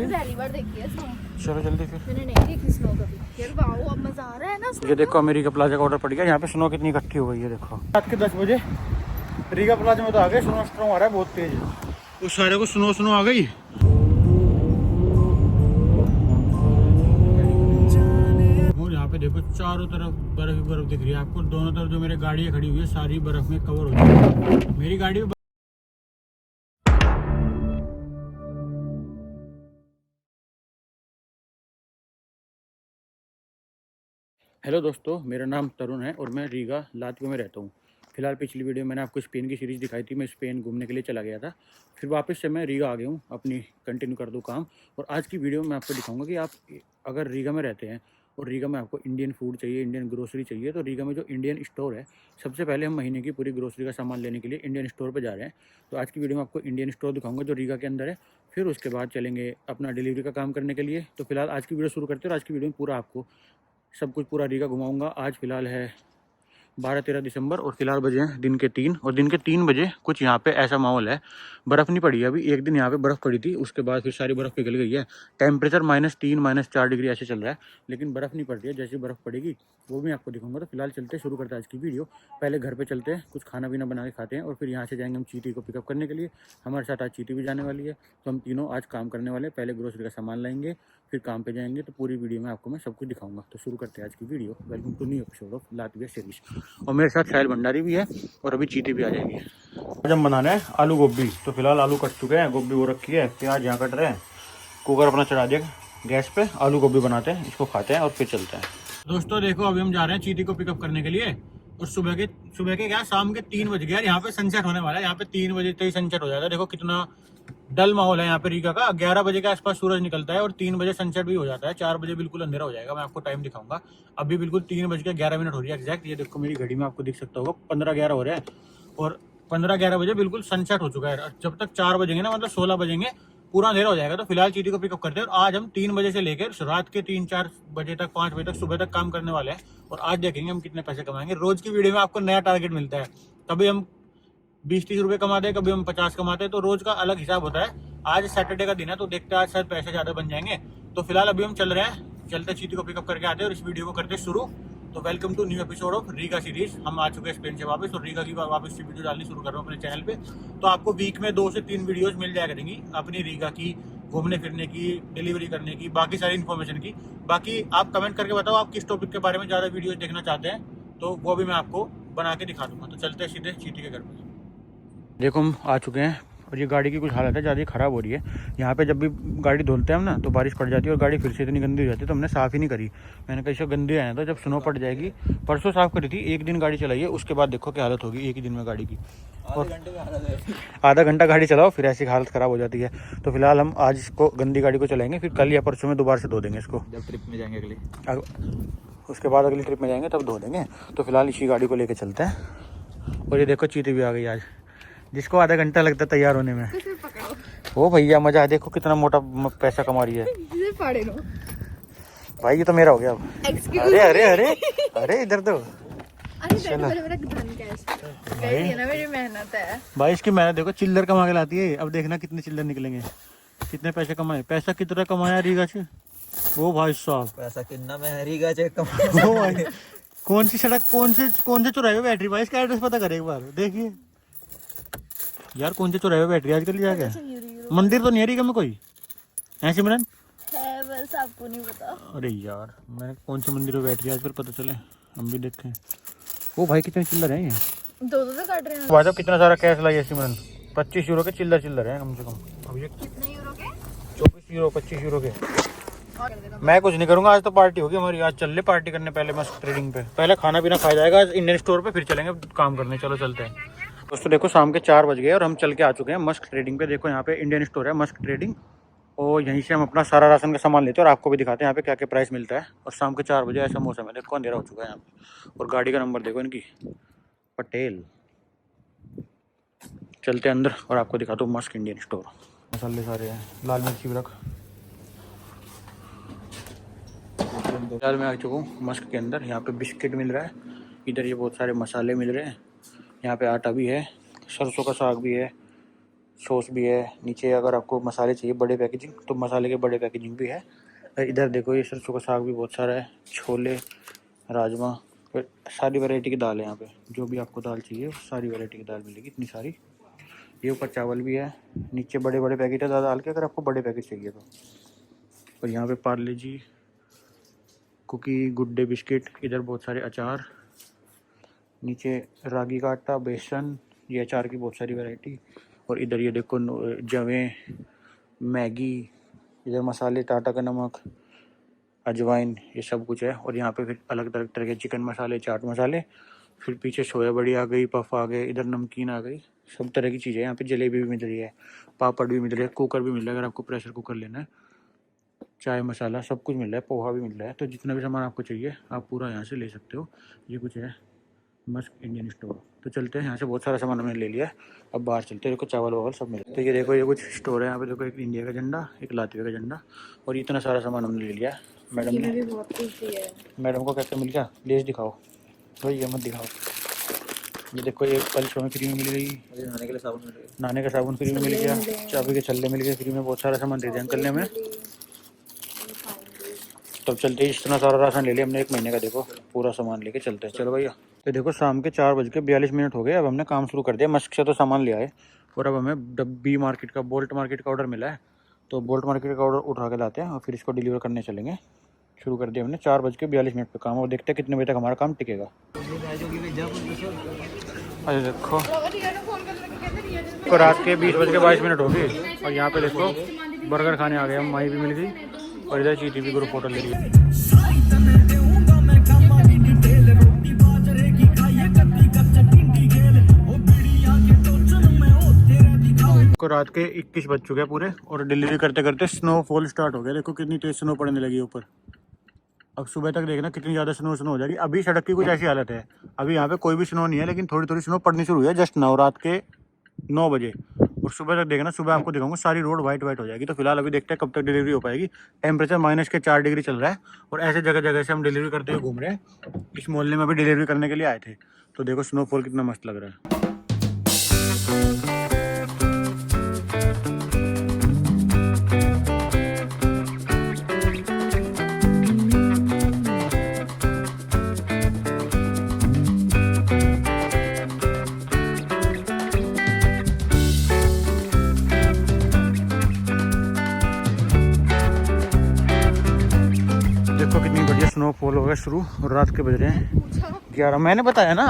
पहली बार देखी है स्नो। चलो जल्दी फिर। मैंने नहीं देखी स्नो कभी यार। वाओ अब मजा आ रहा है ना स्नो। ये देखो अमेरिका प्लाजा का ऑर्डर पड़ गया। यहाँ पे स्नो कितनी इकट्ठी हो गई है देखो। रात के 10 बजे रीगा प्लाजा में तो आ गए। स्नो स्ट्रॉन्ग आ रहा है बहुत तेज। उस सारे को स्नो आ गई। और यहाँ पे देखो चारों तरफ बर्फ ही बर्फ दिख रही है आपको। दोनों तरफ जो मेरी गाड़ियाँ खड़ी हुई है सारी बर्फ में कवर हो चुकी है। मेरी गाड़ी भी। हेलो दोस्तों, मेरा नाम तरुण है और मैं रीगा लात्विया में रहता हूँ। फिलहाल पिछली वीडियो में मैंने आपको स्पेन की सीरीज़ दिखाई थी। मैं स्पेन घूमने के लिए चला गया था, फिर वापस से मैं रीगा आ गया हूँ। अपनी कंटिन्यू कर दूँ काम। और आज की वीडियो में आपको दिखाऊंगा कि आप अगर रीगा में रहते हैं और रीगा में आपको इंडियन फूड चाहिए, इंडियन ग्रोसरी चाहिए, तो रीगा में जो इंडियन स्टोर है, सबसे पहले हम महीने की पूरी ग्रोसरी का सामान लेने के लिए इंडियन स्टोर पर जा रहे हैं। तो आज की वीडियो में आपको इंडियन स्टोर दिखाऊंगा जो रीगा के अंदर है। फिर उसके बाद चलेंगे अपना डिलीवरी का काम करने के लिए। तो फिलहाल आज की वीडियो शुरू करते हैं और आज की वीडियो में पूरा आपको सब कुछ पूरा रीगा घुमाऊंगा। आज फिलहाल है 12-13 दिसंबर और फिलहाल बजे हैं दिन के 3। और दिन के 3 बजे कुछ यहाँ पे ऐसा माहौल है। बर्फ़ नहीं पड़ी है अभी। एक दिन यहाँ पे बर्फ़ पड़ी थी, उसके बाद फिर सारी बर्फ़ पिघल गई है। टेम्परेचर -3 -4 डिग्री ऐसे चल रहा है, लेकिन बर्फ़ नहीं पड़ रही है। जैसी बर्फ़ पड़ेगी वो भी आपको दिखाऊंगा। तो फिलहाल चलते शुरू करते हैं आज की वीडियो। पहले घर पर चलते हैं, कुछ खाना पीना बना के खाते हैं और फिर यहाँ से जाएंगे हम चीटी को पिकअप करने के लिए। हमारे साथ आज चीटी भी जाने वाली है। तो हम तीनों आज काम करने वाले हैं। पहले ग्रोसरी का सामान लाएंगे, फिर काम पे जाएंगे। तो पूरी वीडियो में आपको मैं सब कुछ दिखाऊंगा। तो शुरू करते हैं आज की video. Welcome to new episode of Latvia series. और मेरे साथ साहिल भंडारी भी है और अभी चीटी भी आ जाएगी। आज हम बनाना है आलू गोभी। तो फिलहाल आलू कट चुके हैं, गोभी वो रखी है, प्याज यहाँ कट रहे हैं। कुकर अपना चढ़ा दिया गैस पे। आलू गोभी बनाते हैं, इसको खाते हैं और फिर चलते हैं। दोस्तों देखो, अभी हम जा रहे हैं चीटी को पिकअप करने के लिए। और सुबह के क्या शाम के 3 बज गए। यहाँ पे सनसेट होने वाला है। यहाँ पे 3 बजे तक सनसेट हो जाएगा। देखो कितना डल माहौल है यहाँ पे रीगा का। 11 बजे के आसपास सूरज निकलता है और 3 बजे सनसेट भी हो जाता है। 4 बजे बिल्कुल अंधेरा हो जाएगा। मैं आपको टाइम दिखाऊंगा। अभी बिल्कुल 3:11 हो रही है एग्जैक्ट। ये देखो मेरी घड़ी में आपको दिख सकता होगा 15-11 हो रहे हैं और 15-11 बजे बिल्कुल सनसेट हो चुका है। जब तक 4 बजेंगे ना, मतलब 16 बजेंगे, पूरा अंधेरा हो जाएगा। तो फिलहाल चीटी को पिकअप करते हैं और आज हम 3 बजे से लेकर रात के 3-4 बजे तक, 5 बजे तक, सुबह तक काम करने वाले हैं। और आज देखेंगे हम कितने पैसे कमाएंगे। रोज की वीडियो में आपको नया टारगेट मिलता है। कभी हम 20-30 रुपये कमाते हैं, कभी हम 50 कमाते हैं। तो रोज का अलग हिसाब होता है। आज सैटरडे का दिन है तो देखते हैं आज शायद पैसे ज़्यादा बन जाएंगे। तो फिलहाल अभी हम चल रहे हैं, चलते चीटी को पिकअप करके आते हैं और इस वीडियो को करते शुरू। तो welcome to new episode of Riga series. हम आ चुके हैं स्पेन से वापस और रीगा की वापस से वीडियो डालनी शुरू कर रहा हूँ अपने चैनल पे। तो आपको वीक में 2 से 3 वीडियोस मिल जाया करेंगी अपनी रीगा की, घूमने फिरने की, डिलीवरी करने की, बाकी सारी इन्फॉर्मेशन की। बाकी आप कमेंट करके बताओ आप किस टॉपिक के बारे में ज़्यादा वीडियोस देखना चाहते हैं, तो वो भी मैं आपको बना के दिखा दूंगा। तो चलते हैं सीधे चीटी के घर पर। देखो हम आ चुके हैं और ये गाड़ी की कुछ हालत है, ज़्यादा ख़राब हो रही है। यहाँ पे जब भी गाड़ी धुलते हैं हम ना तो बारिश पड़ जाती है और गाड़ी फिर से इतनी गंदी हो जाती है। तो हमने साफ़ ही नहीं करी। मैंने कहा इसको गंदी आया था, जब स्नो पड़ जाएगी। परसों साफ़ करी थी, एक दिन गाड़ी चलाई है, उसके बाद देखो क्या हालत होगी एक ही दिन में गाड़ी की। और आधा घंटा गाड़ी चलाओ फिर ऐसी हालत ख़राब हो जाती है। तो फिलहाल हम आज इसको गंदी गाड़ी को चलाएंगे, फिर कल या परसों में दोबारा से धो देंगे इसको। जब ट्रिप में जाएंगे अगली, उसके बाद अगली ट्रिप में जाएंगे तब धो देंगे। तो फिलहाल इसी गाड़ी को लेके चलते हैं। और ये देखो चीटी भी आ गई आज, जिसको आधा घंटा लगता है तैयार होने में। ओ भैया मजा है, देखो कितना मोटा पैसा कमा रही है भाई। ये तो मेरा हो गया अब। अरे अरे अरे अरे इधर तो मेरी मेहनत है भाई। इसकी मेहनत देखो, चिल्लर कमा के लाती है। अब देखना कितने चिल्लर निकलेंगे, कितने पैसे कमाए। पैसा कितना कमाया रीगा से वो भाई साहब। पैसा कितना मैं रीगा से कमाया। कौन सी सड़क, कौन से चौराहे पे बैटरी भाई। इसका एड्रेस पता करे एक बार। देखिए यार कौन से चौराहे पे बैटरी आजकल जाके। मंदिर तो नहीं है रीगा में कोई है सिमरन? है बस आपको नहीं पता। अरे यार मैंने कौन से मंदिर पे बैटरी आज फिर पता चले, हम भी देखें। ओ भाई कितने चिल्लर हैं ये। 2-2 तो काट रहे हैं भाई साहब कितना सारा कैश लाई है सिमरन। 25 यूरो के चिल्लर हैं कम से कम। अब ये कितने यूरो के? 24 यूरो 25 यूरो के। मैं कुछ नहीं करूंगा, आज तो पार्टी होगी हमारी। आज चल ले पार्टी करने, पहले मस्क ट्रेडिंग पे। पहले खाना पीना खाया जाएगा इंडियन स्टोर पे, फिर चलेंगे काम करने। चलो चलते हैं दोस्तों। देखो शाम के 4 बज गए और हम चल के आ चुके हैं मस्क ट्रेडिंग पे। देखो यहाँ पे इंडियन स्टोर है मस्क ट्रेडिंग, और यहीं से हम अपना सारा राशन का सामान लेते हैं और आपको भी दिखाते हैं यहाँ पे क्या क्या प्राइस मिलता है। और शाम के 4 बजे ऐसा मौसम है, देखो अंधेरा हो चुका है यहाँ पे। और गाड़ी का नंबर देखो इनकी, पटेल। चलते हैं अंदर और आपको दिखाता हूँ मस्क इंडियन स्टोर। मसाले सारे हैं, लाल मिर्ची भी रख। फिलहाल मैं आ चुका हूँ मस्क के अंदर। यहाँ पे बिस्किट मिल रहा है, इधर ये बहुत सारे मसाले मिल रहे हैं। यहाँ पे आटा भी है, सरसों का साग भी है, सॉस भी है। नीचे अगर आपको मसाले चाहिए बड़े पैकेजिंग तो मसाले के बड़े पैकेजिंग भी है। इधर देखो ये सरसों का साग भी बहुत सारा है, छोले, राजमा, फिर सारी वैरायटी की दाल है यहाँ पे। जो भी आपको दाल चाहिए सारी वैरायटी की दाल मिलेगी, इतनी सारी। ये ऊपर चावल भी है, नीचे बड़े बड़े पैकेट है दाल के, अगर आपको बड़े पैकेट चाहिए तो। और यहाँ पे पार्ले जी, कुकी, गुड डे बिस्किट, इधर बहुत सारे अचार, नीचे रागी का आटा, बेसन, ये अचार की बहुत सारी वैरायटी। और इधर ये देखो जवे, मैगी, इधर मसाले, टाटा का नमक, अजवाइन, ये सब कुछ है। और यहाँ पे फिर अलग अलग तरह के चिकन मसाले, चाट मसाले, फिर पीछे सोया बड़ी आ गई, पफ आ गए, इधर नमकीन आ गई, सब तरह की चीज़ें। यहाँ पे जलेबी भी मिल रही है, पापड़ भी मिल रही है, कुकर भी मिल रहा है अगर आपको प्रेशर कुकर लेना है, चाय मसाला सब कुछ मिल रहा है, पोहा भी मिल रहा है। तो जितना भी सामान आपको चाहिए आप पूरा यहाँ से ले सकते हो। ये कुछ है मस्क इंडियन स्टोर। तो चलते हैं, यहाँ से बहुत सारा सामान हमने ले लिया है, अब बाहर चलते हैं। देखो चावल वावल सब मिलता है। तो ये देखो ये कुछ स्टोर है यहाँ पे, देखो एक इंडिया का झंडा, एक लातविया का झंडा, और इतना सारा सामान हमने ले लिया। मैडम ने भी बहुत कुछ दिया है। मैडम को क्या मिल गया, लेस दिखाओ भाई, ये मत दिखाओ। ये देखो एक कल में फ्री में मिल गई, नहाने के लिए साबुन मिल गया। नहाने का साबुन फ्री में मिल गया, चाबी के छल्ले मिल गए फ्री में, बहुत सारा सामान दे दिया अंकल ने हमें। तब चलते ही इतना सारा राशन ले लिया हमने 1 महीने का, देखो पूरा सामान लेके चलते हैं। चलो भैया। तो देखो शाम के 4:42 हो गए, अब हमने काम शुरू कर दिया। मस्क से तो सामान ले आए और अब हमें डब्बी मार्केट का, बोल्ट मार्केट का ऑर्डर मिला है, तो बोल्ट मार्केट का ऑर्डर उठा के लाते हैं और फिर इसको डिलीवर करने चलेंगे। शुरू कर दिया हमने 4:42 पे काम, और देखते हैं कितने बजे तक हमारा काम टिकेगा। अरे देखो तो रात के 20:22 हो गए और यहाँ पे देखो बर्गर खाने आ गए हम, माई भी मिल गई और इधर चीटी भी ग्रुप होटल ले रही है। को रात के 21 बज चुके हैं पूरे और डिलीवरी करते करते स्नोफॉल स्टार्ट हो गया। देखो कितनी तेज स्नो पड़ने लगी ऊपर। अब सुबह तक देखना कितनी ज़्यादा स्नो हो जाएगी। अभी सड़क की कुछ ऐसी हालत है, अभी यहाँ पे कोई भी स्नो नहीं है, लेकिन थोड़ी थोड़ी स्नो पड़नी शुरू हुई है जस्ट नाउ, रात के 9 बजे। और सुबह तक देखना, सुबह आपको दिखाऊंगा सारी रोड वाइट हो जाएगी। तो फिलहाल अभी देखते हैं कब तक डिलीवरी हो पाएगी। टेम्परेचर -4 डिग्री चल रहा है और ऐसे जगह जगह से हम डिलीवरी करते हुए घूम रहे हैं। इस मोहल्ले में भी डिलीवरी करने के लिए आए थे, तो देखो स्नोफॉल कितना मस्त लग रहा है। देखो कितनी बढ़िया स्नोफॉल हो गया शुरू और रात के बज रहे हैं 11। मैंने बताया ना,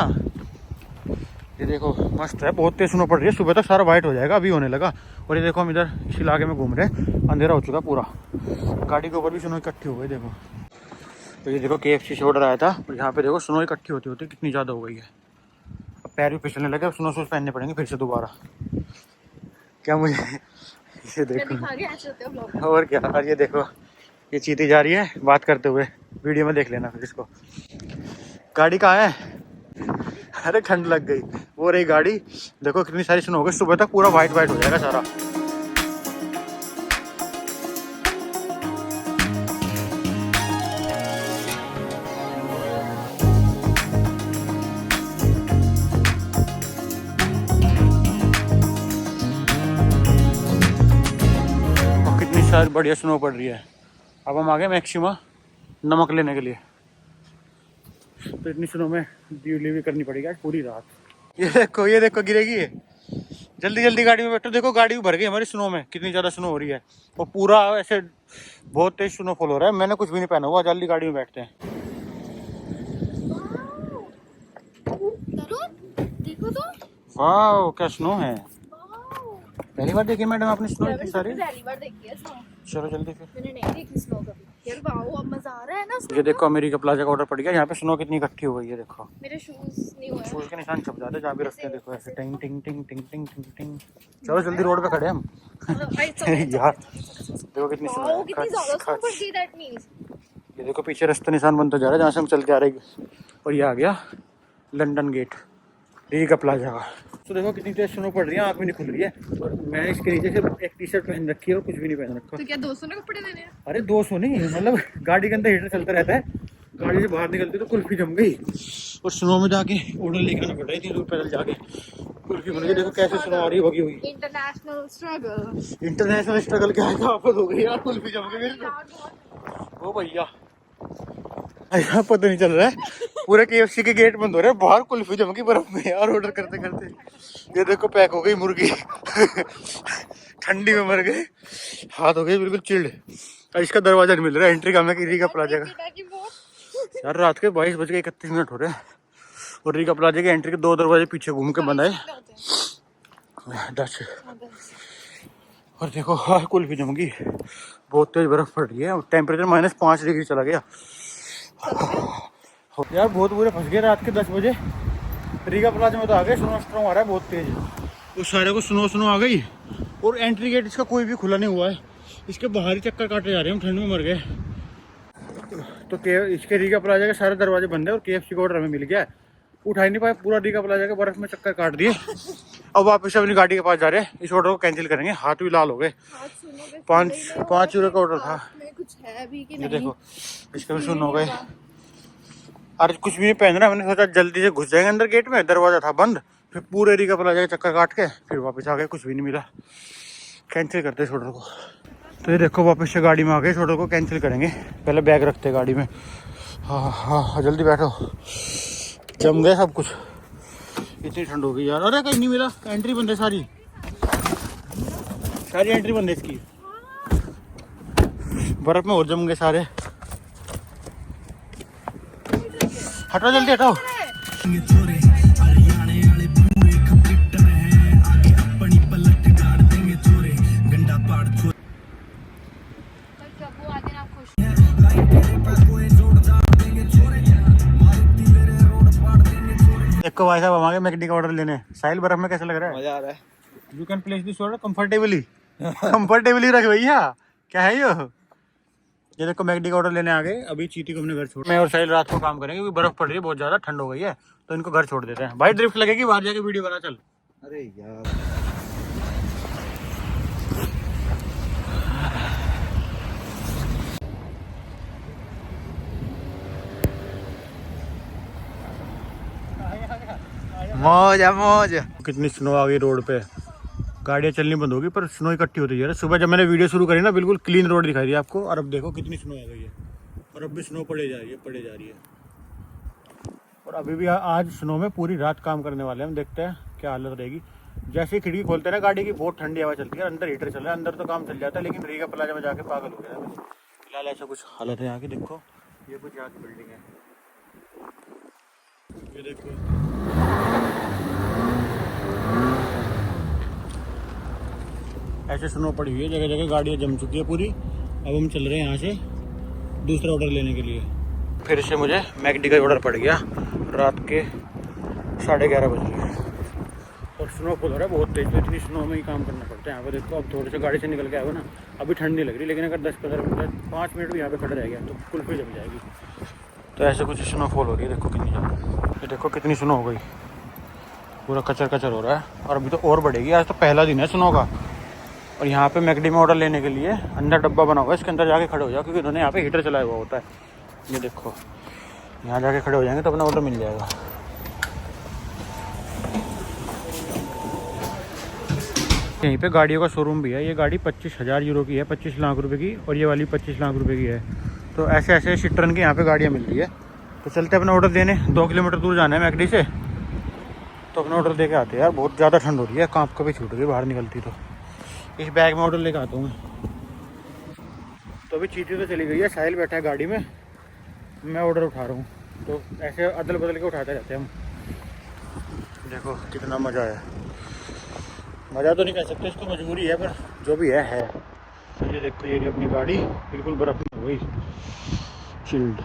ये देखो मस्त है, बहुत तेज स्नो पड़ रही है। सुबह तक सारा वाइट हो जाएगा, अभी होने लगा। और ये देखो हम इधर इस इलाके में घूम रहे हैं, अंधेरा हो चुका पूरा, गाड़ी के ऊपर भी स्नो इकट्ठी हो गई देखो। तो ये देखो KFC से ऑर्डर आया था और यहाँ पे देखो स्नो इकट्ठी होती होती कितनी ज़्यादा हो गई है। अब पैर भी फिसलने लगे, अब स्नो शूज पहनने पड़ेंगे फिर से दोबारा। क्या मुझे ये देखो और क्या। और ये देखो ये चीती जा रही है बात करते हुए, वीडियो में देख लेना फिर इसको। गाड़ी कहाँ है? अरे ठंड लग गई, वो रही गाड़ी। देखो कितनी सारी स्नो हो गई, सुबह तक पूरा वाइट वाइट हो जाएगा सारा। और कितनी सारी बढ़िया स्नो पड़ रही है। अब हम आ गए मैक्सिमा नमक लेने के लिए, तो इतनी स्नो में डिलीवरी करनी पड़ेगी आज पूरी रात। ये देखो गिरेगी ये। जल्दी जल्दी गाड़ी में बैठो, देखो गाड़ी भर गई हमारी स्नो में, कितनी ज़्यादा स्नो हो रही है और पूरा ऐसे बहुत तेज स्नोफॉल हो रहा है। मैंने कुछ भी नहीं पहना हुआ, जल्दी गाड़ी में बैठते हैं। देखो तो, वाह क्या स्नो है, पहली बार देखी मैडम आपने स्नो इतनी सारी? पहली बार देखी है स्नो। चलो जल्दी फिर। मैंने नहीं देखी स्नो कभी यार। वाओ अब मजा आ रहा है ना। ये देखो अमेरिका प्लाजा का ऑर्डर पड़ गया, यहाँ पे स्नो कितनी इकट्ठी हो गई है देखो। मेरे शूज नहीं हुए, शूज के निशान छप जाते जहाँ भी रखते हैं, देखो ऐसे टिंग टिंग टिंग टिंग टिंग टिंग टिंग। चलो जल्दी रोड पे खड़े हम यार। देखो कितनी स्नो, कितनी ज्यादा स्नो पड़ गई, दैट मींस। ये देखो पीछे रास्ता निशान बनता जा रहा है जहाँ से हम चल के आ रहे हैं। और ये आ गया लंदन गेट रीगा प्लाजा का। तो देखो कितनी तेज स्नो पड़ रही है, आँख भी नहीं खुल रही है। और मैं इसके नीचे से एक टी-शर्ट पहन रखी है और कुछ भी नहीं पहन रखा। तो क्या 200 ने कपड़े देने हैं? अरे 200 नहीं, मतलब गाड़ी के अंदर हीटर चलता रहता है, गाड़ी से बाहर निकलती तो कुल्फी जम गई और स्नो में जाके ऑर्डर लेके आना पड़ रहा है 3 दूर पैदल जाके। कुल्फी बन गई, देखो कैसे स्नो आ रही है भगी हुई। International struggle. इंटरनेशनल स्ट्रगल क्या है, वापस हो गई यार कुल्फी जम गई मेरे को। ओ भैया ऐसा पता नहीं चल रहा है, पूरे KFC के गेट बंद हो रहे हैं, बाहर कुल्फी जम गई बर्फ में यार ऑर्डर करते करते। ये देखो पैक हो गई मुर्गी ठंडी में मर गए, हाथ हो गए बिल्कुल चिल्ड। और इसका दरवाजा नहीं मिल रहा है एंट्री का, मैं रीगा प्लाजा का। यार रात के 22:31 हो रहे हैं और रीगा प्लाजा के एंट्री के 2 दरवाजे पीछे घूम के बंद आए 10। और देखो हाँ कुल्फी जम गई, बहुत तेज बर्फ पड़ रही है, टेम्परेचर -5 डिग्री चला गया यार। बहुत बुरे फंस गए रात के 10 बजे रीगा प्लाजा में, तो आ गए स्नो स्ट्रॉम आ रहा है बहुत तेज, उस सारे को स्नो आ गई। और एंट्री गेट इसका कोई भी खुला नहीं हुआ है, इसके बाहर ही चक्कर काटे जा रहे हैं, हम ठंड में मर गए। तो इसके रीगा प्लाजा के सारे दरवाजे बंद है और KFC का ऑर्डर हमें मिल गया है, उठा ही नहीं पाए, पूरा रीगा प्लाजा के बर्फ में चक्कर काट दिए। अब वापस अपनी गाड़ी के पास जा रहे हैं, इस ऑर्डर को कैंसिल करेंगे। हाथ भी लाल हो गए, 5 यूरो का ऑर्डर था। कुछ है भी कि ये नहीं? देखो इसके भी सुन हो गए। अरे कुछ भी नहीं पहन रहा, मैंने सोचा जल्दी से घुस जाएंगे अंदर, गेट में दरवाजा था बंद, फिर पूरे रीगा प्लाजा के चक्कर काट के फिर वापस आ गए, कुछ भी नहीं मिला। कैंसिल करते इस ऑर्डर को। तो ये देखो वापस से गाड़ी में आ गए, इस ऑर्डर को कैंसिल करेंगे। पहले बैग रखते गाड़ी में। हाँ हाँ जल्दी बैठो, जम गए सब कुछ, इतनी ठंड हो गई यार। अरे कहीं नहीं मिला, एंट्री बंद है, सारी एंट्री बंद है इसकी, बर्फ में और जम गए सारे। हटाओ जल्दी हटाओ। देखो भाई साहब हम आ गए मैकडी का ऑर्डर लेने। साहिल बर्फ में कैसा लग रहा है? मजा आ रहा है। You can place this order comfortably रख भैया, क्या है ये देखो मैकडी का ऑर्डर लेने आ गए। अभी चीटी को हमने घर छोड़, मैं और साहिल रात को काम करेंगे क्योंकि बर्फ पड़ रही है बहुत ज्यादा, ठंड हो गई है, तो इनको घर छोड़ देते हैं। भाई ड्रिफ्ट लगेगी, बाहर जाके वीडियो बना चल। अरे यार मौज है मौज। कितनी स्नो आ गई रोड पे, गाड़ियाँ चलनी बंद होगी, पर स्नो इकट्ठी होती जा रही है। सुबह जब मैंने वीडियो शुरू करी ना बिल्कुल क्लीन रोड दिखाई दी आपको, और अब देखो कितनी स्नो आ गई है, और अब भी स्नो पड़े जा रही है। और अभी भी आज स्नो में पूरी रात काम करने वाले हैं हम, देखते हैं क्या हालत रहेगी। जैसे ही खिड़की खोलते हैं ना गाड़ी की, बहुत ठंडी हवा चलती है, अंदर हीटर चल रहा है, अंदर तो काम चल जाता है, लेकिन रीगा प्लाजा में जाके पागल हो गया। फिलहाल ऐसा कुछ हालत है यहाँ की। देखो ये कुछ यहाँ की बिल्डिंग है, ये देखो ऐसे स्नो पड़ी हुई है, जगह जगह गाड़ियाँ जम चुकी है पूरी। अब हम चल रहे हैं यहाँ से दूसरा ऑर्डर लेने के लिए। फिर से मुझे मैकडी का ऑर्डर पड़ गया, रात के 11:30 बजे, और स्नो फॉल हो रहा है बहुत तेज, तो इतनी स्नो में ही काम करना पड़ता है यहाँ पे। देखो अब थोड़े से गाड़ी से निकल के आएगा ना, अभी ठंड नहीं लग रही, लेकिन अगर 10-15 मिनट 5 मिनट भी यहाँ पे खड़ा रह गया तो कुल्फी जम जाएगी। तो ऐसे कुछ स्नोफॉल हो रही है, देखो कितनी ज़्यादा, ये देखो कितनी स्नो हो गई, पूरा कचर कचर हो रहा है। और अभी तो और बढ़ेगी, आज तो पहला दिन है स्नो का। और यहाँ पे मैकडी में ऑर्डर लेने के लिए अंदर डब्बा बना हुआ है, इसके अंदर जाके खड़े हो जाओ, क्योंकि उन्होंने यहाँ पे हीटर चलाया हुआ होता है। ये देखो यहाँ जाके खड़े हो जाएंगे तो अपना ऑर्डर मिल जाएगा। यहीं पे गाड़ियों का शोरूम भी है। ये गाड़ी 25,000 यूरो की है, 25 लाख रुपए की, और ये वाली 25 लाख रुपए की है। तो ऐसे ऐसे सिट्रन की यहाँ पे गाड़ियाँ मिल रही है। तो चलते अपना ऑर्डर देने, 2 किलोमीटर दूर जाना है मैकडी से, तो अपना ऑर्डर दे के आते हैं। यार बहुत ज़्यादा ठंड हो रही है, कांप कभी छूट गई बाहर निकलती। तो इस बैग में ऑर्डर लेके आता हूँ मैं। तो अभी चीटी तो चली गई है, साहिल बैठा है गाड़ी में, मैं ऑर्डर उठा रहा हूँ। तो ऐसे अदल बदल के उठाते रहते हैं हम। देखो कितना मज़ा आया, मज़ा तो नहीं कह सकते इसको, मजबूरी है, पर जो भी है। तो ये देखो ये अपनी गाड़ी बिल्कुल बर्फ़ में हो गई, चिल्ड।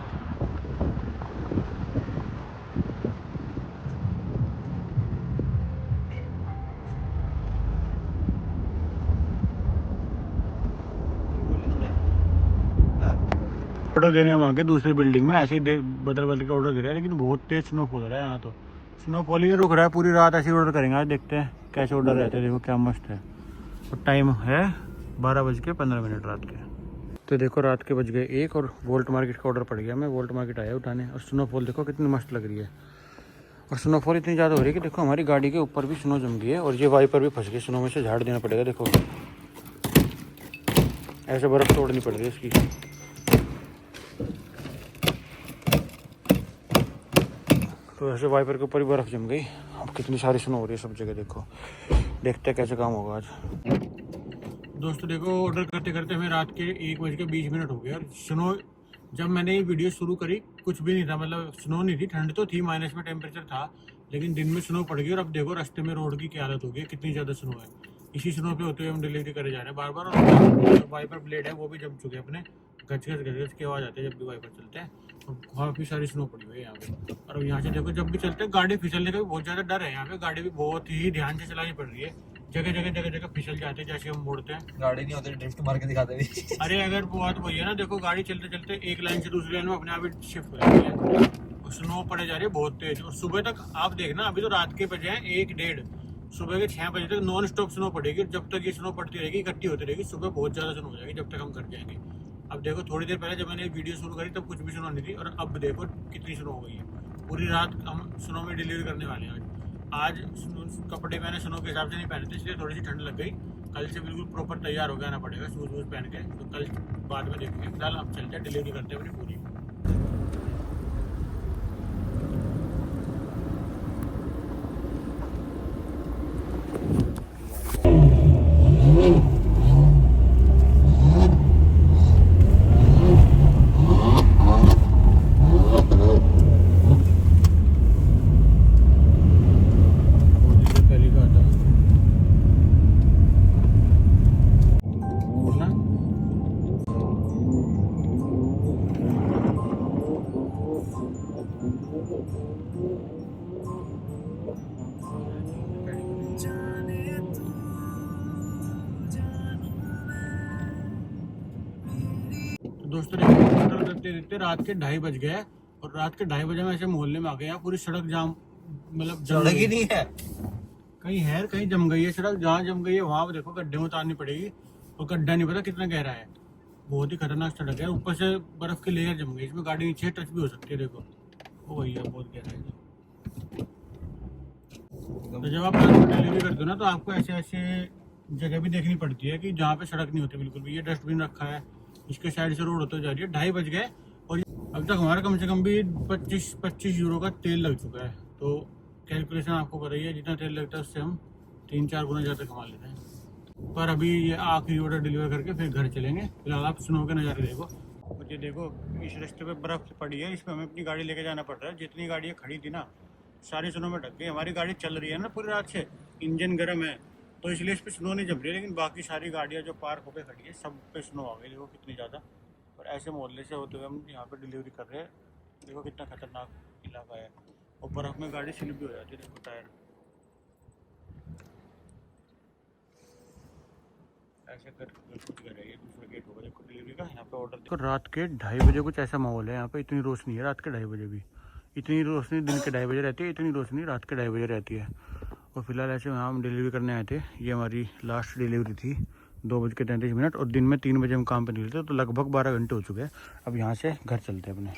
ऑर्डर देने हम आगे दूसरी बिल्डिंग में, ऐसे ही बदल बदल के ऑर्डर दे रहे हैं, लेकिन बहुत तेज स्नोफॉल हो रहा है यहाँ। तो स्नोफॉल ही रुक रहा है, पूरी रात ऐसे ही ऑर्डर करेंगे। आज देखते हैं कैसे ऑर्डर रहते हैं। देखो क्या मस्त है। और टाइम है 12:15 रात के। तो देखो रात के बज गए 1 और वोल्ट मार्केट का ऑर्डर पड़ गया। मैं वोल्ट मार्केट आया उठाने, और स्नोफॉल देखो कितनी मस्त लग रही है। और स्नोफॉल इतनी ज़्यादा हो रही है कि देखो हमारी गाड़ी के ऊपर भी स्नो जम गई है और ये वाइपर भी फंस गई स्नो में से, झाड़ देना पड़ेगा। देखो ऐसे बर्फ़ तोड़नी पड़ रही है इसकी। तो ऐसे वाइपर के ऊपर ही बर्फ़ जम गई। अब कितनी सारी स्नो हो रही है सब जगह। देखो देखते हैं कैसे काम होगा आज। दोस्तों देखो ऑर्डर करते करते हमें रात के 1:20 हो गया। स्नो जब मैंने ये वीडियो शुरू करी कुछ भी नहीं था, मतलब स्नो नहीं थी, ठंड तो थी, माइनस में टेम्परेचर था, लेकिन दिन में स्नो पड़ गई। और अब देखो रास्ते में रोड की क्या हालत हो गई, कितनी ज़्यादा स्नो है। इसी स्नो पे होते हुए हम डिलीवरी करे जा रहे हैं बार बार। और वाइपर ब्लेड है वो भी जम चुके हैं अपने, गच गच की आवाज़ आती है जब भी वाइपर चलते हैं। और काफ़ी सारी स्नो पड़ी हुई है यहाँ पे। और यहाँ से देखो जब भी चलते हैं गाड़ी फिसलने का भी बहुत ज़्यादा डर है यहाँ पे। गाड़ी भी बहुत ही ध्यान से चलानी पड़ रही है, जगह फिसल जाते हैं जैसे हम मोड़ते हैं। गाड़ी नहीं होती ड्रिफ्ट मार के दिखाते भी। अरे अगर बात वही है ना, देखो गाड़ी चलते चलते एक लाइन से दूसरी लाइन में अपने आप ही शिफ्ट हो जाती है। स्नो पड़े जा रही है बहुत तेज। और सुबह तक आप देखना, अभी तो रात के बजे हैं 1-1:30, सुबह के 6 बजे तक नॉन स्टॉप स्नो पड़ेगी। जब तक ये स्नो पड़ती रहेगी, इकट्ठी होती रहेगी, सुबह बहुत ज़्यादा स्नो हो जाएगी जब तक हम घर जाएंगे। अब देखो थोड़ी देर पहले जब मैंने वीडियो शुरू करी तब कुछ भी स्नो नहीं थी, और अब देखो कितनी स्नो हो गई है। पूरी रात हम स्नो में डिलीवरी करने वाले हैं आज। कपड़े मैंने स्नो के हिसाब से नहीं पहने थे, इसलिए थोड़ी सी ठंड लग गई। कल से बिल्कुल प्रॉपर तैयार हो के आना पड़ेगा, शूज़ वूज पहन के। तो कल बाद में देखेंगे, फिलहाल अब चलते हैं डिलीवरी करते हैं अपनी पूरी। दोस्तों देखते देखते रात के 2:30 बज गए। और रात के 2:30 बजे में ऐसे मोहल्ले में आ गए, पूरी सड़क जाम, मतलब सड़क ही नहीं है, कहीं है कहीं जम गई है सड़क। जहाँ जम गई है वहाँ देखो गड्ढे में उतारनी पड़ेगी। और गड्ढा नहीं पता कितना गहरा है, बहुत ही खतरनाक सड़क है। ऊपर से बर्फ की लेयर जम गई, इसमें गाड़ी नीचे टच भी हो सकती है। देखो वो वही है, बहुत गहरा है। तो जब आप डिलीवरी करते हो ना, तो आपको ऐसे ऐसे जगह भी देखनी पड़ती है कि जहाँ पे सड़क नहीं होती बिल्कुल भी। ये डस्टबिन रखा है, इसके साइड से रोड होते जा रही है। 2:30 बज गए और अब तक हमारा कम से कम भी 25 यूरो का तेल लग चुका है। तो कैलकुलेशन आपको पता ही है, जितना तेल लगता है उससे हम 3-4 गुना ज़्यादा कमा लेते हैं। पर अभी ये आखिरी ऑर्डर डिलीवर करके फिर घर चलेंगे। फिलहाल आप स्नो के नज़ारे देखो। और ये देखो इस रास्ते पे बर्फ़ पड़ी है, इसमें हमें अपनी गाड़ी लेके जाना पड़ रहा है। जितनी गाड़ियाँ खड़ी थी ना सारी स्नो में ढक गई। हमारी गाड़ी चल रही है ना पूरी रात से, इंजन गर्म है, तो इसलिए इस पर स्नो नहीं जम रही है। लेकिन बाकी सारी गाड़ियाँ जो पार्क होकर खड़ी है सब पे स्नो आ गई। देखो कितनी ज़्यादा। और ऐसे मोहल्ले से होते हुए हम यहाँ पे डिलीवरी कर रहे हैं। देखो कितना खतरनाक इलाका है। और बर्फ़ में गाड़ी स्लिप भी हो जाती है, देखो टायर ऐसे कर कुछ करेंगे। दूसरा गेट होगा देखो डिलीवरी का, यहाँ पे ऑर्डर। तो रात के 2:30 बजे कुछ ऐसा माहौल है यहाँ पे। इतनी रोशनी है रात के 2:30 बजे भी। इतनी रोशनी दिन के 2:30 बजे रहती है, इतनी रोशनी रात के 2:30 बजे रहती है। और फिलहाल ऐसे यहाँ हम डिलीवरी करने आए थे। ये हमारी लास्ट डिलीवरी थी 2:33। और दिन में 3 बजे हम काम पर निकलते, तो लगभग 12 घंटे हो चुके हैं। अब यहाँ से घर चलते हैं अपने।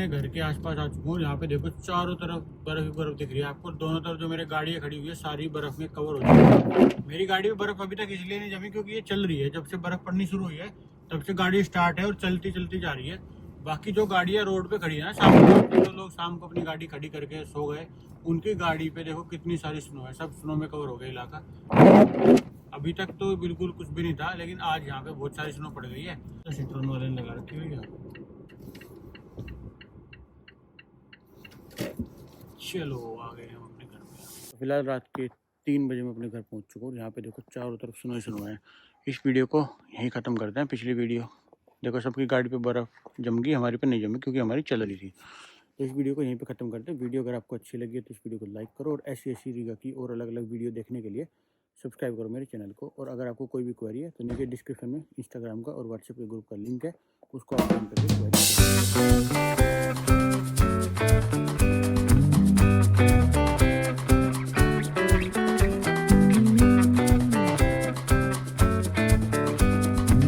घर के आसपास आ चुका हूँ। यहाँ पे देखो चारों तरफ बर्फ ही बर्फ दिख रही है आपको। दोनों तरफ जो मेरे गाड़ियाँ खड़ी हुई है सारी बर्फ में कवर हो चुकी है। मेरी गाड़ी में बर्फ अभी तक इसलिए नहीं जमी क्योंकि ये चल रही है। जब से बर्फ पड़नी शुरू हुई है तब से गाड़ी स्टार्ट है और चलती चलती जा रही है। बाकी जो गाड़ियाँ रोड पे खड़ी है ना शाम को, जो लोग शाम को अपनी गाड़ी खड़ी करके सो गए, उनकी गाड़ी पे देखो कितनी सारी स्नो है, सब स्नो में कवर हो गया इलाका। अभी तक तो बिल्कुल कुछ भी नहीं था, लेकिन आज यहाँ पे बहुत सारी स्नो पड़ गई है। तो सिट्रोन वाले ने लगा रखी हुई है। चलो आ गए हम अपने घर पे। फिलहाल रात के 3 बजे मैं अपने घर पहुँच चुका हूँ। यहाँ पे देखो चारों तरफ स्नो ही स्नो है। इस वीडियो को यहीं ख़त्म करते हैं। पिछली वीडियो देखो सबकी गाड़ी पे बर्फ़ जम गई, हमारी पे नहीं जमी क्योंकि हमारी चल रही थी। तो इस वीडियो को यहीं पे ख़त्म करते हैं। वीडियो अगर आपको अच्छी लगी है तो इस वीडियो को लाइक करो और ऐसी ऐसी रीगा की और अलग अलग वीडियो देखने के लिए सब्सक्राइब करो मेरे चैनल को। और अगर आपको कोई भी क्वेरी है तो नीचे डिस्क्रिप्शन में इंस्टाग्राम का और व्हाट्सएप के ग्रुप का लिंक है, उसको आप ज्वाइन करके क्वेरी